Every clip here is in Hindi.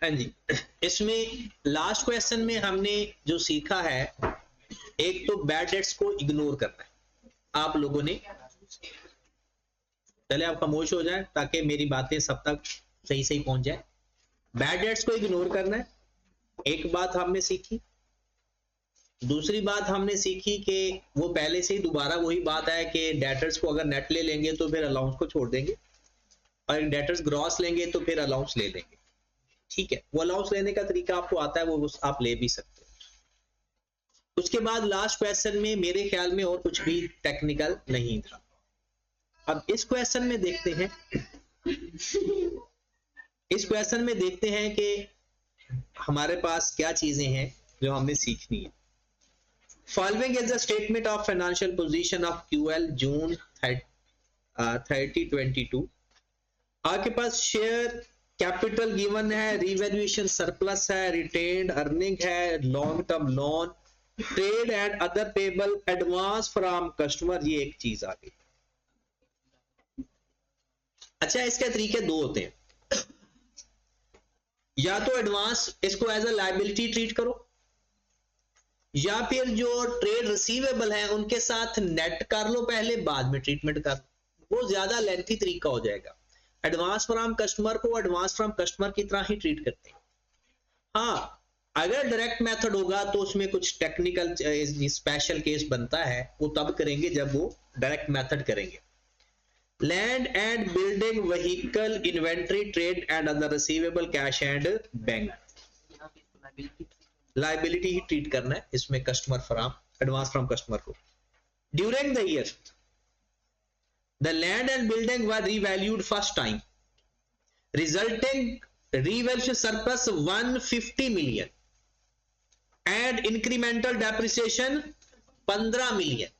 हाँ जी, इसमें लास्ट क्वेश्चन में हमने जो सीखा है, एक तो बैड डेट्स को इग्नोर करना है। आप लोगों ने, पहले आप खामोश हो जाए ताकि मेरी बातें सब तक सही सही पहुंच जाए। बैड डेट्स को इग्नोर करना है, एक बात हमने सीखी। दूसरी बात हमने सीखी कि वो पहले से ही दोबारा वही बात है कि डेटर्स को अगर नेट ले लेंगे तो फिर अलाउंस को छोड़ देंगे, और डेटर्स ग्रॉस लेंगे तो फिर अलाउंस ले लेंगे। ठीक है, वो अलाउंस लेने का तरीका आपको आता है, वो आप ले भी सकते हो। उसके बाद लास्ट क्वेश्चन में मेरे ख्याल में और कुछ भी टेक्निकल नहीं था। अब इस क्वेश्चन में देखते हैं, इस क्वेश्चन में देखते हैं कि हमारे पास क्या चीजें हैं जो हमने सीखनी है। Following is the statement of financial position of QL June 30, 2022। आपके पास शेयर कैपिटल गिवन है, रिवैल्यूएशन सरप्लस है, रिटेन्ड अर्निंग है, long term loan, trade and other payable, advance from customer, ये एक चीज आ गई। अच्छा, इसके तरीके दो होते हैं, या तो एडवांस इसको एज अ लायबिलिटी ट्रीट करो, या फिर जो ट्रेड रिसीवेबल है उनके साथ नेट कर लो पहले, बाद में ट्रीटमेंट कर लो। वो ज्यादा लेंथी तरीका हो जाएगा। एडवांस फ्रॉम कस्टमर को एडवांस फ्रॉम कस्टमर की तरह ही ट्रीट करते हैं। हाँ, अगर डायरेक्ट मेथड होगा तो उसमें कुछ टेक्निकल स्पेशल केस बनता है, वो तब करेंगे जब वो डायरेक्ट मेथड करेंगे। Land and building, vehicle, inventory, trade and other receivable, cash and bank, liability ही ट्रीट करना है इसमें customer from, advance from customer को। During the year the land and building were revalued first time, resulting revaluation surplus 150 million and incremental depreciation 15 million।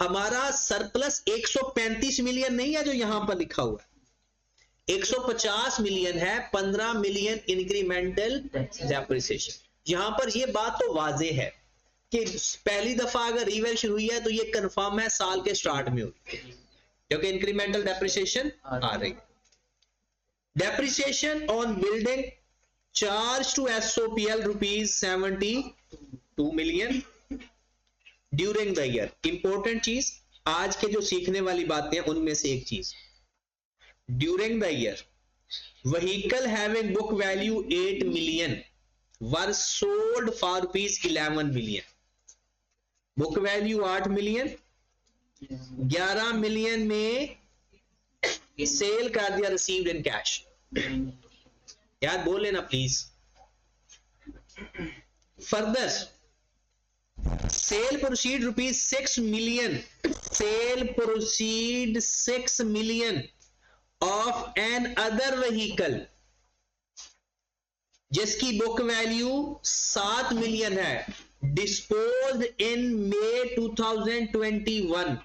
हमारा सरप्लस 135 मिलियन नहीं है जो यहां पर लिखा हुआ है, 150 मिलियन है, 15 मिलियन इंक्रीमेंटल डेप्रिसिएशन। यहां पर ये बात तो वाजे है कि पहली दफा अगर रिवैल्यूएशन हुई है तो ये कंफर्म है साल के स्टार्ट में हुई है, क्योंकि इंक्रीमेंटल डेप्रिसिएशन आ रही है। Depreciation on building charge to SOPL ₹72 million during the year. Important चीज, आज के जो सीखने वाली बातें हैं उनमें से एक चीज, during the year vehicle having book value 8 million were sold for ₹11 million. Book value 8 million, 11 million में सेल कर दिया, रिसीव्ड इन कैश। याद बोल लेना please. Further sale proceed ₹6 million, sale proceed 6 million of an other vehicle जिसकी बुक वैल्यू 7 मिलियन है, disposed in May 2021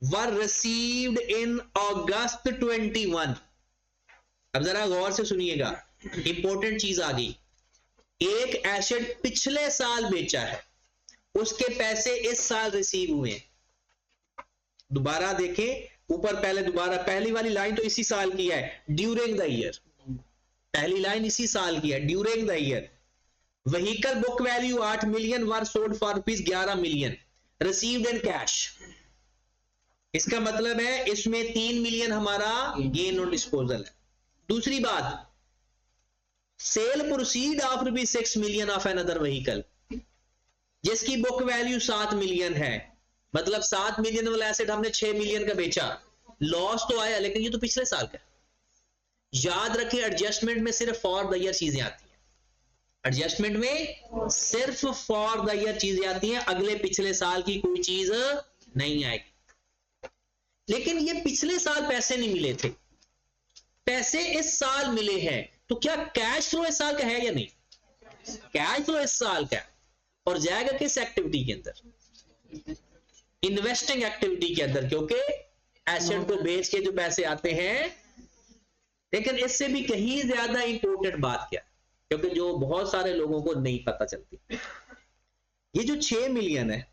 were received in August 21। अब जरा गौर से सुनिएगा, इंपॉर्टेंट चीज आ गई। एक एसेट पिछले साल बेचा है, उसके पैसे इस साल रिसीव हुए हैं। दोबारा देखें ऊपर, पहले दोबारा पहली वाली लाइन तो इसी साल की है, ड्यूरिंग द ईयर। पहली लाइन इसी साल की है, during the year vehicle book value 8 million were sold for ₹11 million, received in cash. इसका मतलब है इसमें 3 मिलियन हमारा गेन ऑन डिस्पोजल है। दूसरी बात, sale proceed of ₹6 million of an other vehicle जिसकी बुक वैल्यू 7 मिलियन है, मतलब 7 मिलियन वाला एसेट हमने 6 मिलियन का बेचा, लॉस तो आया लेकिन ये तो पिछले साल का। याद रखें, एडजस्टमेंट में सिर्फ फॉर द ईयर चीजें आती हैं, एडजस्टमेंट में सिर्फ फॉर द ईयर चीजें आती हैं, अगले पिछले साल की कोई चीज नहीं आएगी। लेकिन ये पिछले साल पैसे नहीं मिले थे, पैसे इस साल मिले हैं, तो क्या कैश फ्लो इस साल का है या नहीं? कैश फ्लो इस साल का, और जाएगा किस एक्टिविटी के अंदर? इन्वेस्टिंग एक्टिविटी के अंदर, क्योंकि एसेट को बेच के जो पैसे आते हैं। लेकिन इससे भी कहीं ज्यादा इंपॉर्टेंट बात क्या, क्योंकि जो बहुत सारे लोगों को नहीं पता चलती, ये जो 6 मिलियन है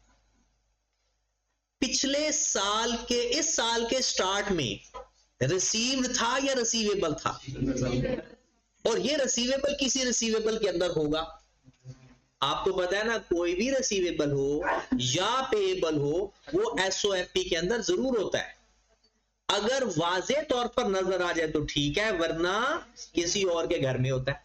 पिछले साल के, इस साल के स्टार्ट में रिसीव्ड था या रिसीवेबल था? और ये रिसीवेबल किसी रिसीवेबल के अंदर होगा। आपको पता है ना, कोई भी रिसीवेबल हो या पेएबल हो वो एसओएफपी के अंदर जरूर होता है। अगर वाज़े तौर पर नजर आ जाए तो ठीक है, वरना किसी और के घर में होता है।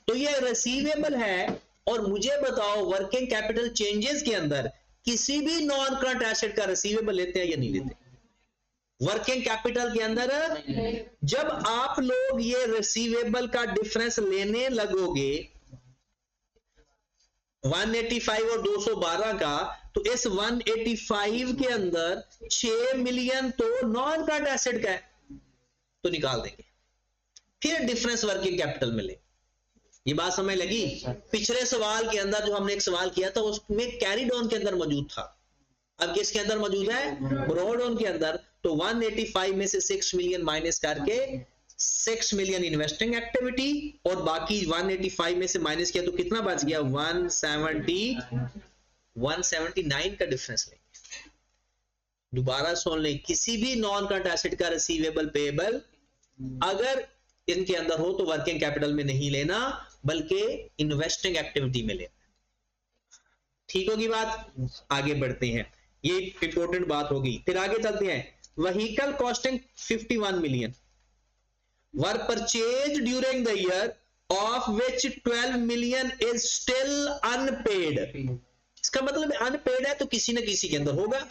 तो ये रिसीवेबल है। और मुझे बताओ वर्किंग कैपिटल चेंजेस के अंदर किसी भी नॉन करंट एसेट का रिसीवेबल लेते हैं या नहीं लेते? वर्किंग कैपिटल के अंदर जब आप लोग ये रिसीवेबल का डिफरेंस लेने लगोगे 185 और 212 का, तो इस 185 के अंदर 6 मिलियन तो नॉन करंट एसेट का है, तो निकाल देंगे, फिर डिफरेंस वर्किंग कैपिटल में ले। ये बात समझ लगी? पिछले सवाल के अंदर जो हमने एक सवाल किया था उसमें कैरी डाउन के अंदर मौजूद था, अब किसके अंदर मौजूद है? ब्रॉड डाउन के अंदर। तो 185 में से 6 मिलियन माइनस करके 6 मिलियन इन्वेस्टिंग एक्टिविटी, और बाकी 185 में से माइनस किया तो कितना बच गया? 179 का डिफरेंस लेंगे। दोबारा सुन लें, किसी भी नॉन करंट एसेट का रिसीवेबल पेएबल अगर इनके अंदर हो तो वर्किंग कैपिटल में नहीं लेना, बल्कि इन्वेस्टिंग एक्टिविटी में लेना। ठीक होगी बात? आगे बढ़ते हैं, ये इंपॉर्टेंट बात होगी। फिर आगे चलते हैं। Vehicle costing 51 million were purchase during the year of which 12 million is still unpaid. इसका मतलब अनपेड है तो किसी न किसी के अंदर होगा,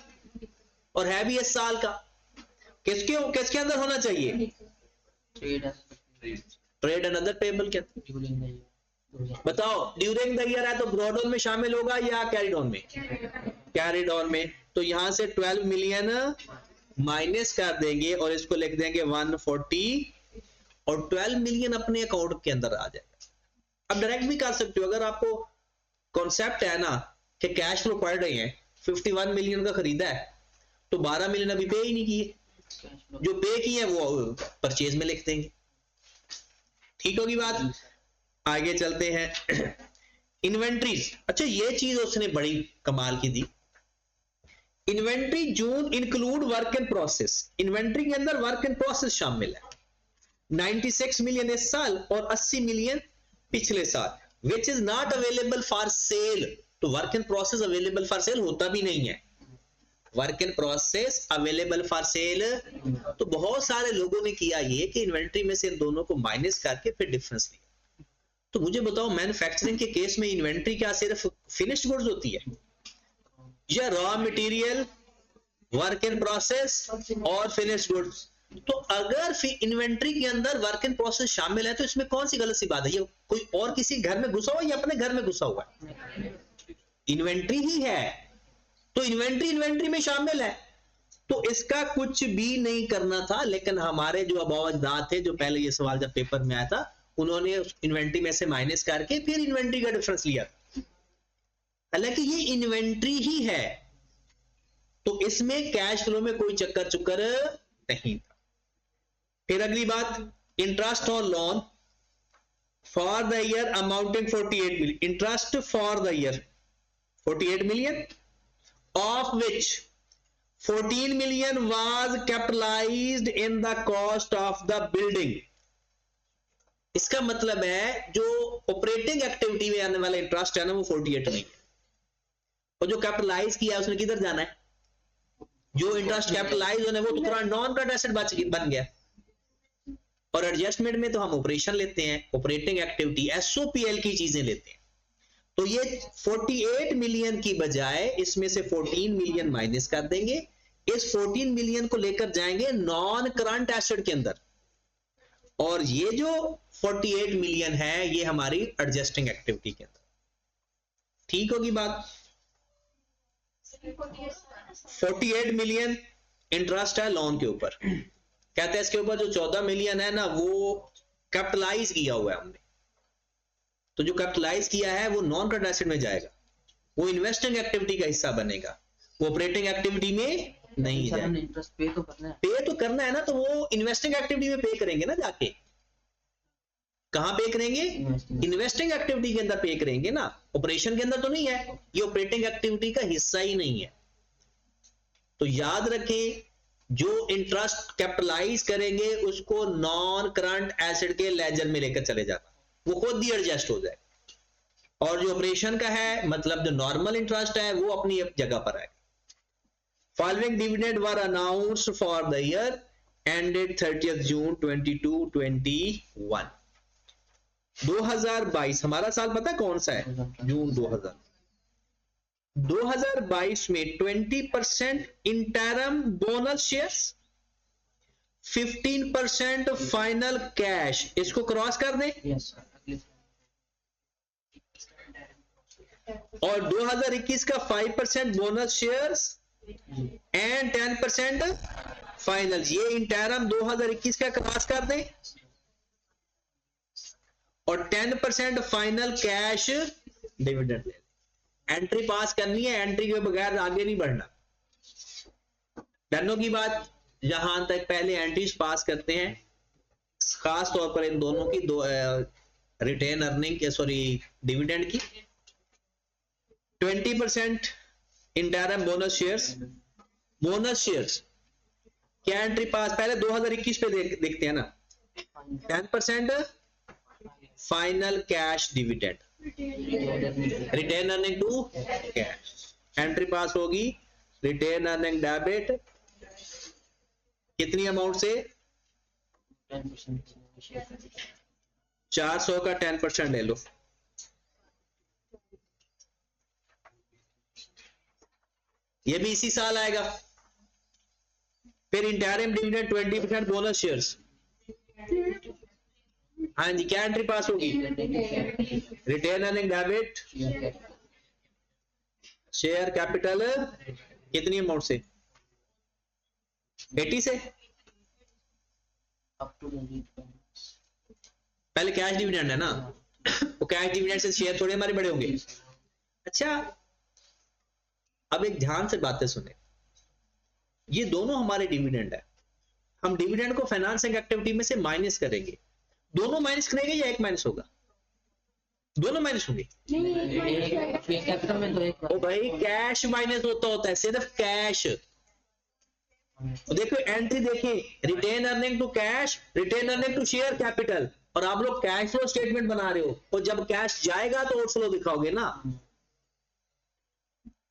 और है भी इस साल का। किसके अंदर होना चाहिए? ट्रेड एंड अदर पेएबल के अंदर। बताओ, ड्यूरिंग द ईयर है तो ब्रॉड डाउन में शामिल होगा या कैरी डाउन में? कैरी डाउन में। तो यहां से 12 मिलियन माइनस कर देंगे और इसको लिख देंगे 140, और 12 मिलियन अपने अकाउंट के अंदर आ जाएगा। अब डायरेक्ट भी कर सकते हो, अगर आपको कॉन्सेप्ट है ना कि कैश फ्लो पढ़ रहे हैं, 51 मिलियन का खरीदा है तो 12 मिलियन अभी पे ही नहीं किए, जो पे किए वो परचेज में लिख देंगे। ठीक होगी बात? आगे चलते हैं। इन्वेंट्री। अच्छा, ये चीज उसने बड़ी कमाल की दी। Inventory June include work in process. Inventory के अंदर वर्क इन प्रोसेस शामिल है। 96 मिलियन इस साल और 80 मिलियन पिछले साल, which is not available for sale. तो work in process available for sale होता भी नहीं है। Work in process available for sale तो बहुत सारे लोगों ने किया ये कि इन्वेंट्री में से इन दोनों को माइनस करके फिर डिफरेंस लिया। तो मुझे बताओ, मैन्युफैक्चरिंग के केस में इन्वेंट्री क्या सिर्फ फिनिश्ड गुड्स होती है, या raw material, work in process और फिनिश्ड गुड्स? तो अगर इन्वेंट्री के अंदर वर्क इन प्रोसेस शामिल है तो इसमें कौन सी गलत सी बात है? ये कोई और किसी घर में घुसा हुआ या अपने घर में घुसा हुआ है? इन्वेंट्री ही है, तो इन्वेंट्री में शामिल है, तो इसका कुछ भी नहीं करना था। लेकिन हमारे जो अबावजदाद थे, जो पहले ये सवाल जब पेपर में आया था, उन्होंने इन्वेंट्री में से माइनस करके फिर इन्वेंट्री का डिफरेंस लिया, हालांकि ये इन्वेंट्री ही है, तो इसमें कैश फ्लो में कोई चक्कर चुक्कर नहीं था। फिर अगली बात, इंटरेस्ट और loan for the year amounting 48 million. Interest for the year 48 million, of which 14 million was capitalized in the cost of the building। इसका मतलब है जो ऑपरेटिंग एक्टिविटी में आने वाला इंटरेस्ट है ना, वो 48 नहीं है, और जो कैपिटलाइज किया उसने किधर जाना है? जो इंटरेस्ट कैपिटलाइज होने वो तो पूरा नॉन करंट एसेट बन गया। और एडजस्टमेंट में तो हम ऑपरेशन लेते हैं, ऑपरेटिंग एक्टिविटी एसओपीएल की चीजें लेते हैं। तो ये 48 मिलियन की बजाय इसमें से 14 मिलियन माइनस कर देंगे, इस 14 मिलियन को लेकर जाएंगे नॉन करंट एसेट के अंदर, और ये जो 48 मिलियन है ये हमारी एडजस्टिंग एक्टिविटी के अंदर। ठीक होगी बात? 48 मिलियन इंटरेस्ट है लोन के ऊपर, कहते हैं इसके ऊपर जो 14 मिलियन है ना वो कैपिटलाइज किया हुआ है हमने, तो जो कैपिटलाइज किया है वो नॉन करंट एसेट में जाएगा, वो इन्वेस्टिंग एक्टिविटी का हिस्सा बनेगा, वो ऑपरेटिंग एक्टिविटी में नहीं जाएगा। इंटरेस्ट पे तो करना है ना, तो वो इन्वेस्टिंग एक्टिविटी में पे करेंगे ना, जाके कहां पे करेंगे? इन्वेस्टिंग एक्टिविटी के अंदर पे करेंगे ना, ऑपरेशन के अंदर तो नहीं है, ये ऑपरेटिंग एक्टिविटी का हिस्सा ही नहीं है। तो याद रखें, जो इंटरेस्ट कैपिटलाइज करेंगे उसको नॉन करंट एसेट के लेजर में लेकर चले जाना, वो खुद ही एडजस्ट हो जाए। और जो ऑपरेशन का है मतलब जो नॉर्मल इंटरेस्ट है वो अपनी जगह पर आएगा। Following dividend were announced for the year ended 30th जून 22-21। 2022 हमारा साल पता है कौन सा है? जून 2022 में 20% interim bonus shares, 15% final cash, इसको क्रॉस कर दें। और 2021 का 5% बोनस शेयर्स एंड 10% फाइनल, ये इंटरम 2021 का क्रॉस कर दें और 10% फाइनल कैश डिविडेंड ले। एंट्री पास करनी है, एंट्री के बगैर आगे नहीं बढ़ना। डनों की बात। जहां तक पहले एंट्रीज पास करते हैं, खास तौर पर इन दोनों की, दो रिटेन अर्निंग के सॉरी डिविडेंड की, 20% interim bonus shares. Bonus shares क्या एंट्री पास? पहले 2021 पे देखते हैं ना। 10% final cash dividend, retain earning to cash, entry pass होगी रिटेन अर्निंग डेबिट कितनी अमाउंट से? 400 का 10% ले लो। ये भी इसी साल आएगा। फिर इंटरिम डिविडेंड 20% बोनस शेयर्स। हाँ जी, क्या एंट्री पास होगी? Retain earning debit share capital कितनी अमाउंट से? 80 से। पहले कैश डिविडेंड है ना, वो कैश डिविडेंड से शेयर थोड़े हमारे बड़े होंगे। अच्छा, अब एक ध्यान से बातें सुने, ये दोनों हमारे डिविडेंड है। हम डिविडेंड को फाइनेंसिंग एक्टिविटी में से माइनस करेंगे। दोनों माइनस करेंगे या एक माइनस होगा? दोनों माइनस होंगे। ओ भाई, कैश माइनस होता है, सिर्फ कैश। देखो एंट्री देखिए, retain earning to cash, retain earning to share capital, और आप लोग कैश फ्लो स्टेटमेंट बना रहे हो, और जब कैश जाएगा तो आउटफ्लो दिखाओगे ना।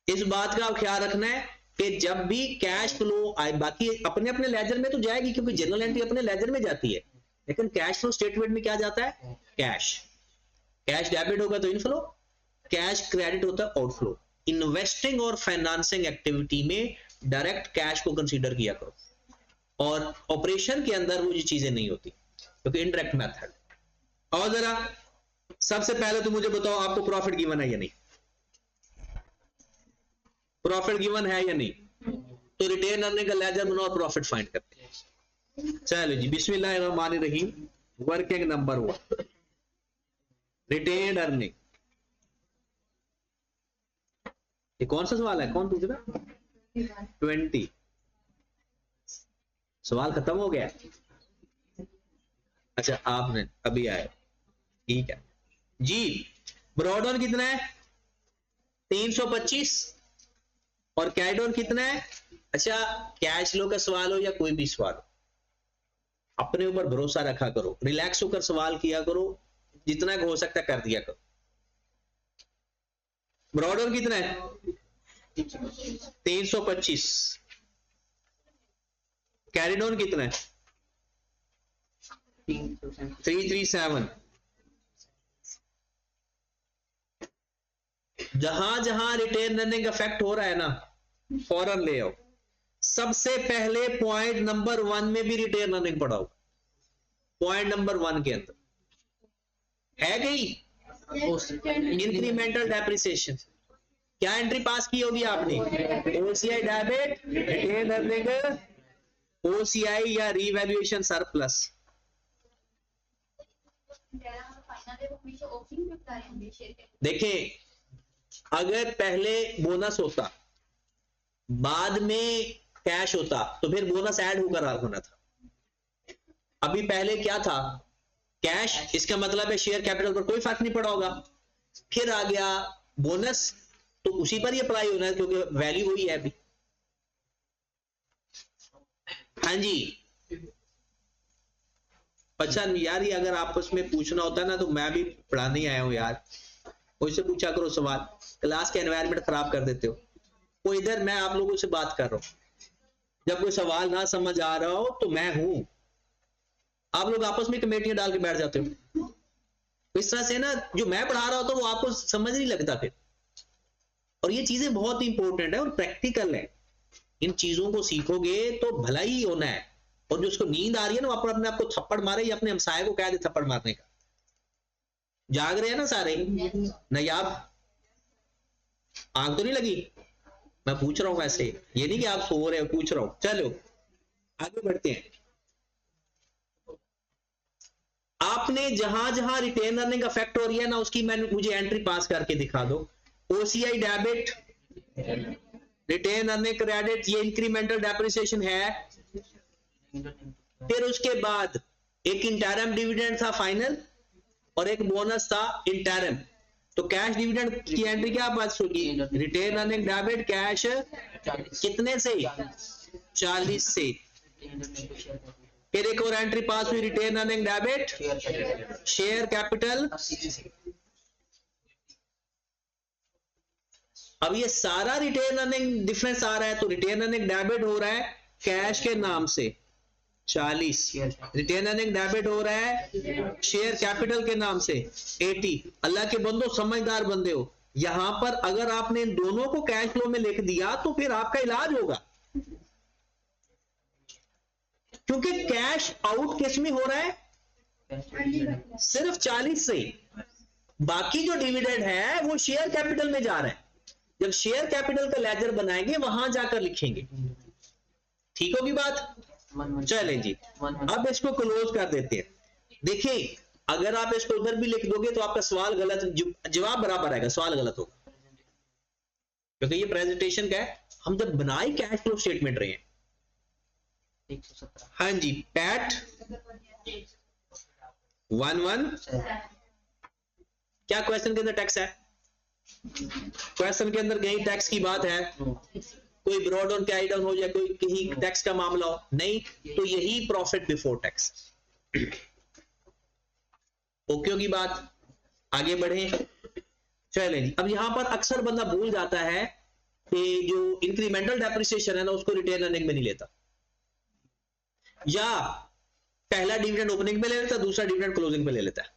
इस बात का आप ख्याल रखना है कि जब भी कैश फ्लो आए, बाकी अपने अपने लेजर में तो जाएगी क्योंकि जनरल एंट्री अपने लेजर में जाती है, लेकिन कैश फ्लो स्टेटमेंट में क्या जाता है? कैश। कैश डेबिट होगा तो इनफ्लो, कैश क्रेडिट होता है आउटफ्लो। इन्वेस्टिंग और फाइनेंसिंग एक्टिविटी में डायरेक्ट कैश को कंसीडर किया करो, और ऑपरेशन के अंदर वो ये चीजें नहीं होती क्योंकि इनडायरेक्ट मेथड। और जरा सबसे पहले तो मुझे बताओ, आपको प्रॉफिट गिवन है या नहीं? प्रॉफिट गिवन है या नहीं? तो रिटेन अर्निंग का लेजर बनाओ और प्रॉफिट फाइंड करते हैं। चलो जी, बिस्मिल्लाहिर्रहमानिर्रहीम। Working number 1, retain earning. ये कौन सा सवाल है? कौन पूछ रहा? 20। सवाल खत्म हो गया? अच्छा, आपने अभी आए, ठीक है जी। ब्रॉड ऑन कितना है? 325। और कैड ऑन कितना है? अच्छा, कैश फ्लो का सवाल हो या कोई भी सवाल हो, अपने ऊपर भरोसा रखा करो, रिलैक्स होकर सवाल किया करो, जितना हो सकता कर दिया करो। ब्रॉड ऑन कितना है? 325। कैरिड ऑन कितना है? 337। जहां जहां रिटेन अर्निंग इफेक्ट हो रहा है ना, फौरन ले आओ। सबसे पहले पॉइंट नंबर 1 में भी रिटेन अर्निंग पढ़ाओ। पॉइंट नंबर 1 के अंदर है गई इंक्रीमेंटल डेप्रिसिएशन। क्या एंट्री पास की होगी आपने? OCI debit, retain earning, OCI या रीवैल्यूएशन सरप्लस। देखिए, अगर पहले बोनस होता, बाद में कैश होता, तो फिर बोनस ऐड होकर होना था। अभी पहले क्या था? कैश। इसका मतलब है शेयर कैपिटल पर कोई फर्क नहीं पड़ा होगा। फिर आ गया बोनस, तो उसी पर ही अप्लाई होना है क्योंकि वैल्यू वही है। अभी हाँ जी। अच्छा यार, ये अगर आपस में पूछना होता ना तो मैं भी पढ़ाने ही आया हूँ यार, मुझसे पूछा करो सवाल, क्लास के एनवायरनमेंट खराब कर देते हो। तो इधर मैं आप लोगों से बात कर रहा हूँ, जब कोई सवाल ना समझ आ रहा हो तो मैं हूं, आप लोग आपस में कमेटियां डाल के बैठ जाते हो। इस तरह से ना जो मैं पढ़ा रहा होता तो वो आपको समझ नहीं लगता फिर। और ये चीजें बहुत इंपॉर्टेंट है और प्रैक्टिकल है, इन चीजों को सीखोगे तो भला ही होना है। और जो उसको नींद आ रही है ना, वो अपने आप को थप्पड़ मारे या अपने हमसाये को कह दे थप्पड़ मारने का। जाग रहे हैं ना सारे? नहीं आप आंख तो नहीं लगी? मैं पूछ रहा हूं ऐसे, ये नहीं कि आप सो रहे हो, पूछ रहा हूं। चलो आगे बढ़ते हैं। आपने जहां जहां रिटेन अर्निंग अफेक्ट हो रही है ना, उसकी मैंने मुझे एंट्री पास करके दिखा दो। OCI debit, retain earning credit, ये इंक्रीमेंटल डेप्रिसिएशन है। फिर उसके बाद एक इंटरम डिविडेंड था फाइनल और एक बोनस था इंटरम। तो कैश डिविडेंड की एंट्री क्या पास होगी? रिटेन अर्निंग डेबिट कैश कितने से? 40 से। फिर एक और एंट्री पास हुई retain earning debit share capital. अब ये सारा रिटेन अर्निंग डिफरेंस आ रहा है, तो रिटेन अर्निंग डेबिट हो रहा है कैश के नाम से 40, रिटेन अर्निंग डेबिट हो रहा है शेयर कैपिटल के नाम से 80। अल्लाह के बंदो, समझदार बंदे हो, यहां पर अगर आपने इन दोनों को कैश फ्लो में लिख दिया तो फिर आपका इलाज होगा, क्योंकि कैश आउट किस में हो रहा है? सिर्फ 40 से। बाकी जो डिविडेंड है वो शेयर कैपिटल में जा रहा है। जब शेयर कैपिटल का लेजर बनाएंगे वहां जाकर लिखेंगे। ठीक होगी बात? चलें जी, अब इसको क्लोज कर देते हैं। देखिए अगर आप इसको उधर भी लिख दोगे तो आपका सवाल गलत, जवाब बराबर आएगा, सवाल गलत होगा, क्योंकि ये प्रेजेंटेशन का है। हम जब बनाए कैश फ्लो स्टेटमेंट रहे हैं, हाँ जी, पैट 11 क्या क्वेश्चन के अंदर टैक्स है? क्वेश्चन के अंदर कहीं टैक्स की बात है? कोई ब्रॉड ऑन कैरी डाउन हो जाए, कोई कहीं टैक्स का मामला हो? नहीं, तो यही प्रॉफिट बिफोर टैक्स। ओके होगी बात? आगे बढ़े। चलें जी, अब यहां पर अक्सर बंदा भूल जाता है कि जो इंक्रीमेंटल डेप्रिसिएशन है ना, उसको रिटेन अर्निंग में नहीं लेता, या पहला डिविडेंड ओपनिंग में ले लेता, दूसरा डिविडेंड क्लोजिंग में ले लेता है।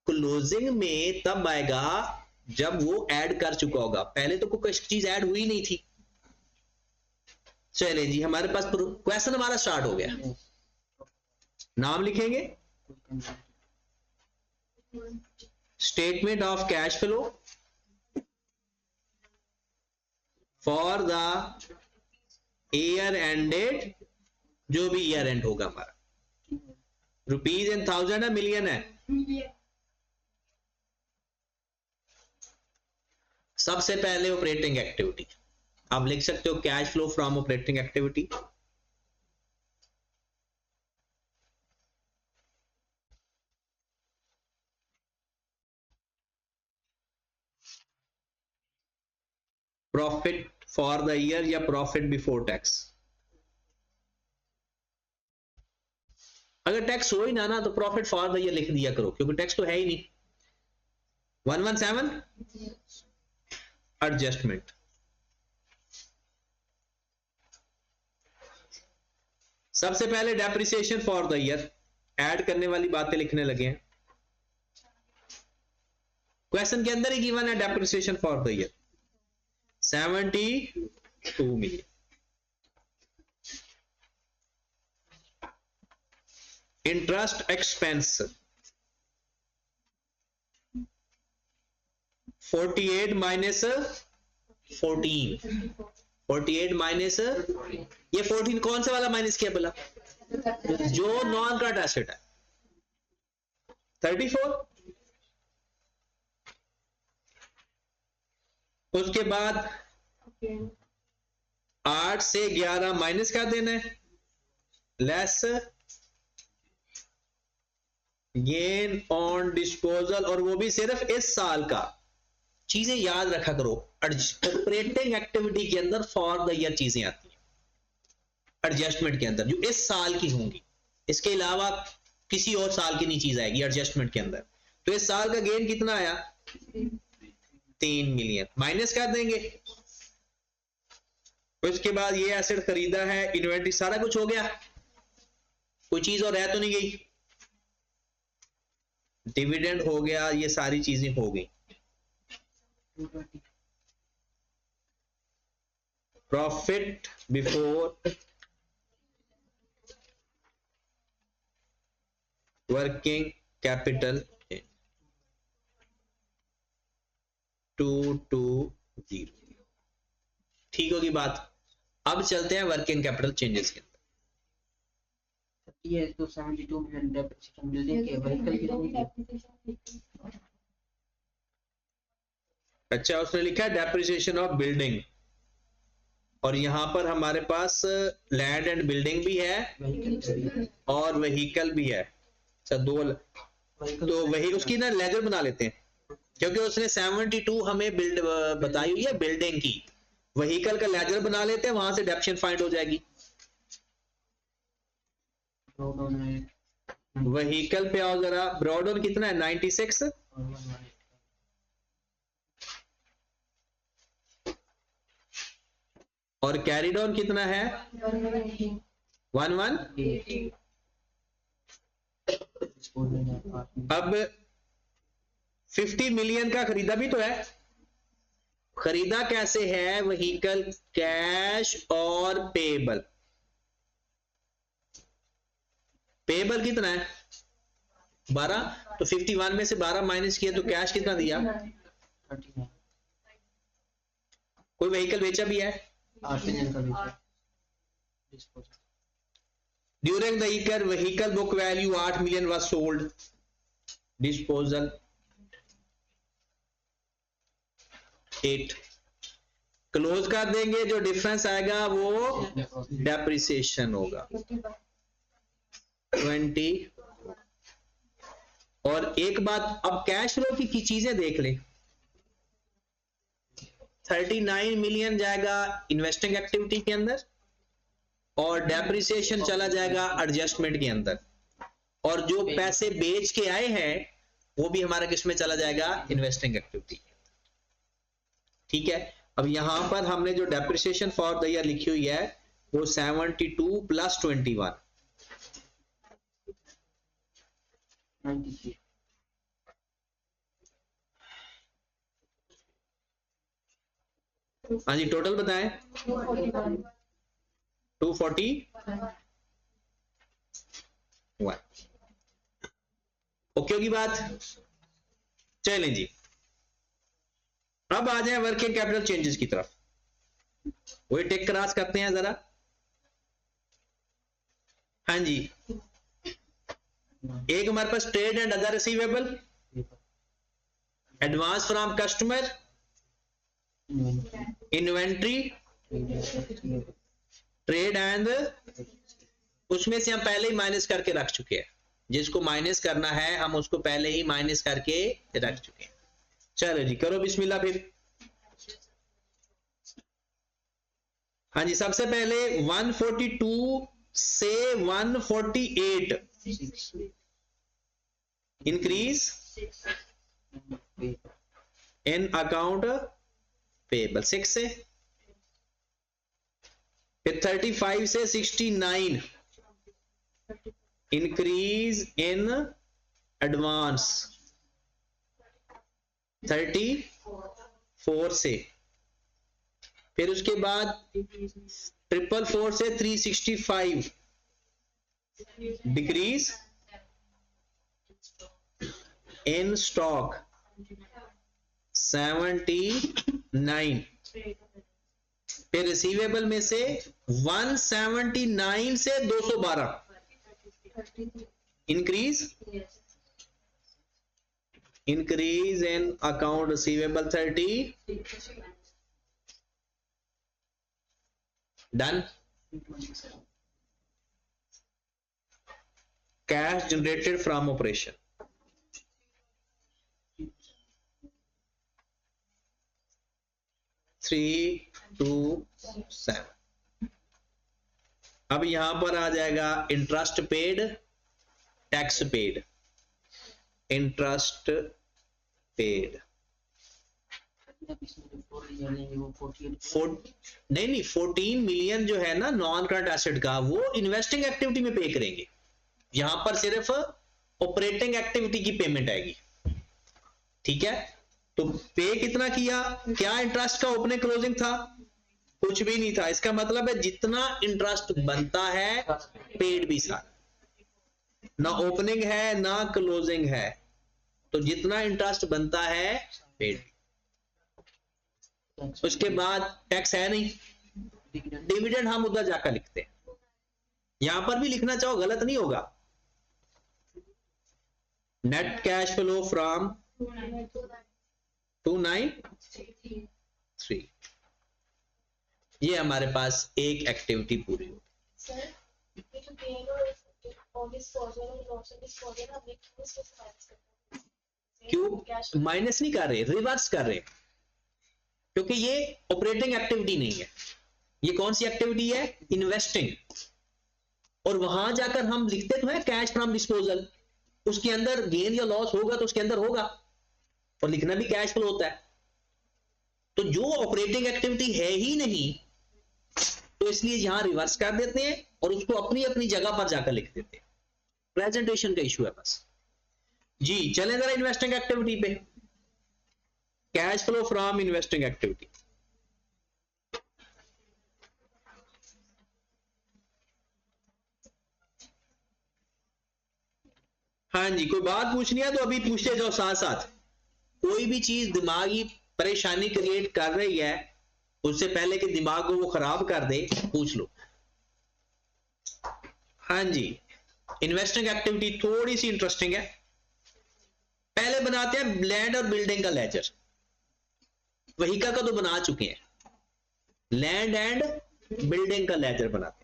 क्लोजिंग में तब आएगा जब वो ऐड कर चुका होगा, पहले तो कोई चीज ऐड हुई नहीं थी। चले जी, हमारे पास क्वेश्चन हमारा स्टार्ट हो गया। नाम लिखेंगे, statement of cash flow for the year ended, जो भी ईयर एंड होगा हमारा, रुपीज इन 1000 है, मिलियन है? सबसे पहले ऑपरेटिंग एक्टिविटी आप लिख सकते हो, cash flow from operating activity. Profit for the year या प्रॉफिट बिफोर टैक्स। अगर टैक्स हो ही ना तो प्रॉफिट फॉर द ईयर लिख दिया करो, क्योंकि टैक्स तो है ही नहीं। 117 एडजस्टमेंट। सबसे पहले depreciation for the year, add करने वाली बातें लिखने लगे हैं। क्वेश्चन के अंदर ही गिवन है depreciation for the year 72 million. Interest expense 48 minus 14, 48 minus, ये 14 कौन सा वाला माइनस किया भला? जो नॉन करंट एसेट है। 34, उसके बाद 8 से 11 माइनस कर देना है, लेस गेन ऑन डिस्पोजल, और वो भी सिर्फ इस साल का। चीजें याद रखा करो, ऑपरेटिंग एक्टिविटी के अंदर फॉर द ईयर चीजें आती हैं। एडजस्टमेंट के अंदर, जो इस साल की होंगी, इसके अलावा किसी और साल की नहीं चीज आएगी एडजस्टमेंट के अंदर। तो इस साल का गेन कितना आया? 3 मिलियन, माइनस कर देंगे। उसके बाद ये एसेट खरीदा है, इन्वेंट्री, सारा कुछ हो गया, कोई चीज और रह तो नहीं गई, डिविडेंड हो गया, ये सारी चीजें हो गई। प्रॉफिट बिफोर वर्किंग कैपिटल 220, ठीक होगी बात। अब चलते हैं वर्किंग कैपिटल चेंजेस के अंदर। ये तो 72 मिलियन डेप्रिसिएशन बिल्डिंग के व्हीकल की। अच्छा, उसने लिखा है डेप्रिसिएशन ऑफ बिल्डिंग, और यहां पर हमारे पास लैंड एंड बिल्डिंग भी है और व्हीकल भी है। अच्छा, दो, तो वही उसकी ना लेजर बना लेते हैं, क्योंकि उसने 72 हमें बिल्ड बताई हुई है बिल्डिंग की, व्हीकल का लेजर बना लेते हैं, वहां से डेप्शन फाइंड हो जाएगी। व्हीकल पे आओ जरा, ब्रॉडन कितना है? 96, और कैरिडॉन कितना है? 11। अब 50 मिलियन का खरीदा भी तो है, खरीदा कैसे है? व्हीकल, कैश और पेबल। पेबल कितना है? 12, तो 51 में से 12 माइनस किया तो कैश कितना दिया? 39। कोई व्हीकल बेचा भी है? 8 मिलियन का बेचा। During the year vehicle book value 8 million was sold. Disposal 8। Close कर देंगे, जो डिफरेंस आएगा वो डेप्रिसिएशन होगा 20। और एक बात, अब कैश फ्लो की चीजें देख लें, 39 मिलियन जाएगा इन्वेस्टिंग एक्टिविटी के अंदर, और डेप्रिसिएशन चला जाएगा एडजस्टमेंट के अंदर, और जो पैसे बेच के आए हैं वो भी हमारा किस में चला जाएगा? Investing activity. ठीक है, अब यहां पर हमने जो डेप्रिसिएशन फॉर द ईयर लिखी हुई है वो 72 प्लस 21, 93। हाँ जी, टोटल बताएं। 241। ओके होगी बात? चलें जी, अब आ जाए वर्किंग कैपिटल चेंजेस की तरफ। वही टेक क्रॉस करते हैं जरा। हाँ जी, एक हमारे पास trade and other receivable, advance from customer, inventory, trade and, उसमें से हम पहले ही माइनस करके रख चुके हैं, जिसको माइनस करना है हम उसको पहले ही माइनस करके रख चुके हैं। चलो जी, करो बिस्मिल्लाह फिर। हाँ जी, सबसे पहले 142 से 148 इंक्रीज इन अकाउंट पेबल 6 से, फिर 35 से 69 इंक्रीज इन एडवांस 34 से, फिर उसके बाद 444 से 365 डिक्रीज इन स्टॉक 79, फिर रिसीवेबल में से 179 से 212 increase in account receivable 30। Done. Cash generated from operation 327। अब यहां पर आ जाएगा interest paid, tax paid, interest paid. नहीं 14 मिलियन जो है ना नॉन करंट एसेट का, वो इन्वेस्टिंग एक्टिविटी में पे करेंगे। यहां पर सिर्फ ऑपरेटिंग एक्टिविटी की पेमेंट आएगी, ठीक है। तो पे कितना किया, क्या इंटरेस्ट का ओपनिंग क्लोजिंग था, कुछ भी नहीं था। इसका मतलब है जितना इंटरेस्ट बनता है पेड भी सारा, ना ओपनिंग है ना क्लोजिंग है, तो जितना इंटरेस्ट बनता है पेड। उसके बाद टैक्स है नहीं, डिविडेंड हम उधर जाकर लिखते हैं, यहां पर भी लिखना चाहो गलत नहीं होगा। नेट कैश फ्लो फ्रॉम 293, ये हमारे पास एक एक्टिविटी पूरी होगी। क्यों माइनस नहीं कर रहे, रिवर्स कर रहे, क्योंकि ये ऑपरेटिंग एक्टिविटी नहीं है। ये कौन सी एक्टिविटी है, इन्वेस्टिंग। और वहां जाकर हम लिखते तो है कैश फ्रॉम डिस्पोजल, उसके अंदर गेन या लॉस होगा तो उसके अंदर होगा, और लिखना भी कैश फ्लो होता है। तो जो ऑपरेटिंग एक्टिविटी है ही नहीं, तो इसलिए यहां रिवर्स कर देते हैं और उसको अपनी अपनी जगह पर जाकर लिख देते हैं। प्रेजेंटेशन का इशू है बस जी। चलें जरा इन्वेस्टिंग एक्टिविटी पे, cash flow from investing activity. हाँ जी, कोई बात पूछनी है तो अभी पूछते जाओ साथ साथ। कोई भी चीज दिमागी परेशानी क्रिएट कर रही है, उससे पहले कि दिमाग को वो खराब कर दे, पूछ लो। हाँ जी, इन्वेस्टिंग एक्टिविटी थोड़ी सी इंटरेस्टिंग है। पहले बनाते हैं लैंड और बिल्डिंग का लेजर। व्हीकल का तो बना चुके हैं, लैंड एंड बिल्डिंग का लेजर बनाते हैं।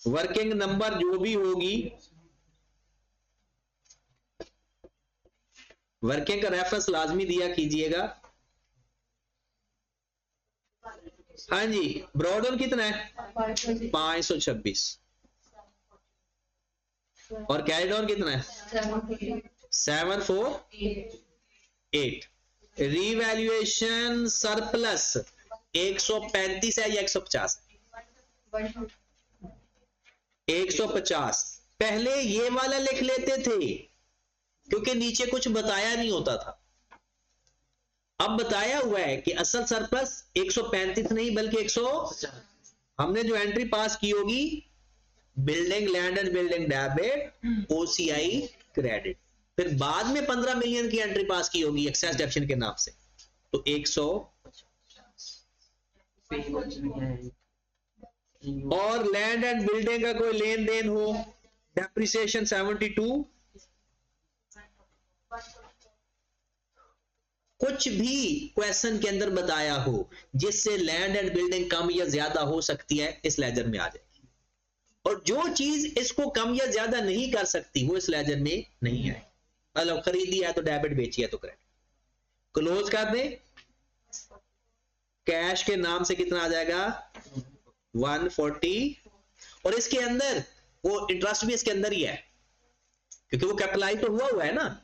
वर्किंग नंबर जो भी होगी, वर्किंग का रेफरेंस लाजमी दिया कीजिएगा। हाँ जी, ब्रॉडन कितना है 526, और कैरी डाउन कितना है 748। रीवैल्यूएशन सरप्लस 135 है या 150? 150। पहले ये वाला लिख लेते थे क्योंकि नीचे कुछ बताया नहीं होता था। अब बताया हुआ है कि असल सरप्लस 135 नहीं बल्कि 100। हमने जो एंट्री पास की होगी building land and building debit OCI credit, फिर बाद में 15 मिलियन की एंट्री पास की होगी एक्सेस डिडक्शन के नाम से, तो 100। और लैंड एंड बिल्डिंग का कोई लेन देन हो, डेप्रिसिएशन 72, कुछ भी क्वेश्चन के अंदर बताया हो जिससे लैंड एंड बिल्डिंग कम या ज्यादा हो सकती है, इस लेजर में आ जाएगी। और जो चीज इसको कम या ज्यादा नहीं कर सकती वो इस लेजर में नहीं है। मतलब खरीदी है तो डेबिट, बेची है तो क्रेडिट। क्लोज कर दें, कैश के नाम से कितना आ जाएगा 140, और इसके अंदर वो इंटरेस्ट भी इसके अंदर ही है क्योंकि वो कैपिटलाइज तो हुआ है ना।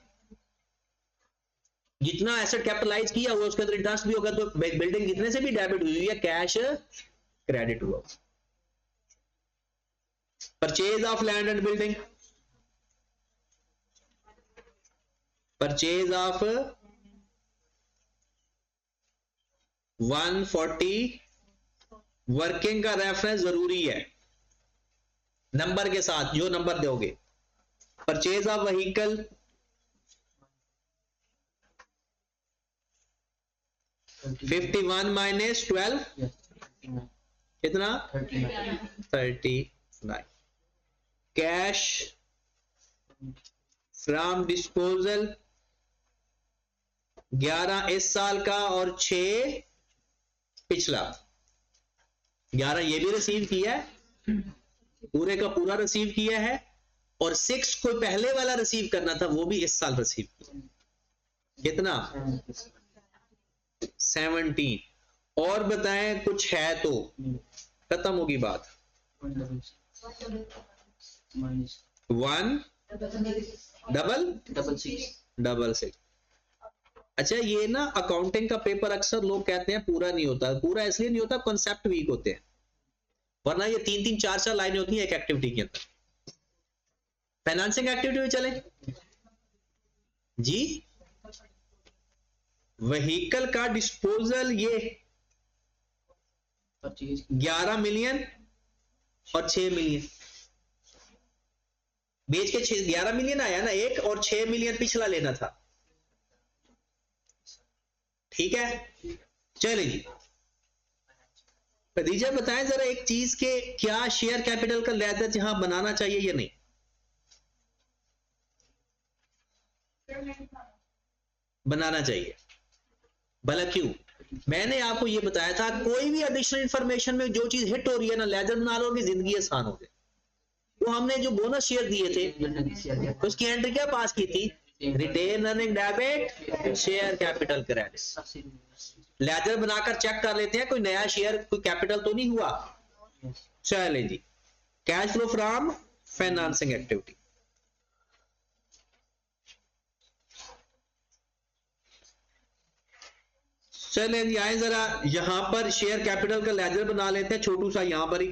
जितना एसेट कैपिटलाइज किया हुआ उसके अंदर इंटरेस्ट भी होगा, तो बिल्डिंग जितने से भी डेबिट हुई है कैश क्रेडिट हुआ। Purchase of land and building, purchase of 140, working का रेफरेंस जरूरी है नंबर के साथ, जो नंबर दोगे। परचेज ऑफ व्हीकल 51 माइनस 12 कितना 39। कैश फ्रॉम डिस्पोजल 11 इस साल का और 6 पिछला। 11 ये भी रिसीव किया है, पूरे का पूरा रिसीव किया है, और 6 कोई पहले वाला रिसीव करना था वो भी इस साल रिसीव किया। कितना 17। और बताएं कुछ है तो खत्म होगी बात। 166 अच्छा, ये ना अकाउंटिंग का पेपर अक्सर लोग कहते हैं पूरा नहीं होता। पूरा इसलिए नहीं होता, कॉन्सेप्ट वीक होते हैं, वरना ये 3-3 4-4 लाइनें होती हैं एक एक्टिविटी के अंदर। फाइनेंसिंग एक्टिविटी में चले जी। व्हीकल का डिस्पोजल ये 11 मिलियन और 6 मिलियन बेच के 11 मिलियन आया ना एक, और 6 मिलियन पिछला लेना था। ठीक है, चलिए खदीजा बताएं जरा एक चीज के क्या शेयर कैपिटल का लेजर यहां बनाना चाहिए या नहीं? बनाना चाहिए। भला क्यों? मैंने आपको यह बताया था कोई भी एडिशनल इंफॉर्मेशन में जो चीज हिट हो रही है ना, लेजर बना लोगे जिंदगी आसान हो गई। तो हमने जो बोनस शेयर दिए थे उसकी एंट्री क्या पास की थी? Retain earning debit share capital credit. Ledger बनाकर चेक कर लेते हैं कोई नया शेयर कोई कैपिटल तो नहीं हुआ। चलें जी, cash flow from financing activity. चलें जी, आए जरा यहां पर शेयर कैपिटल का लेजर बना लेते हैं, छोटू सा यहां पर ही।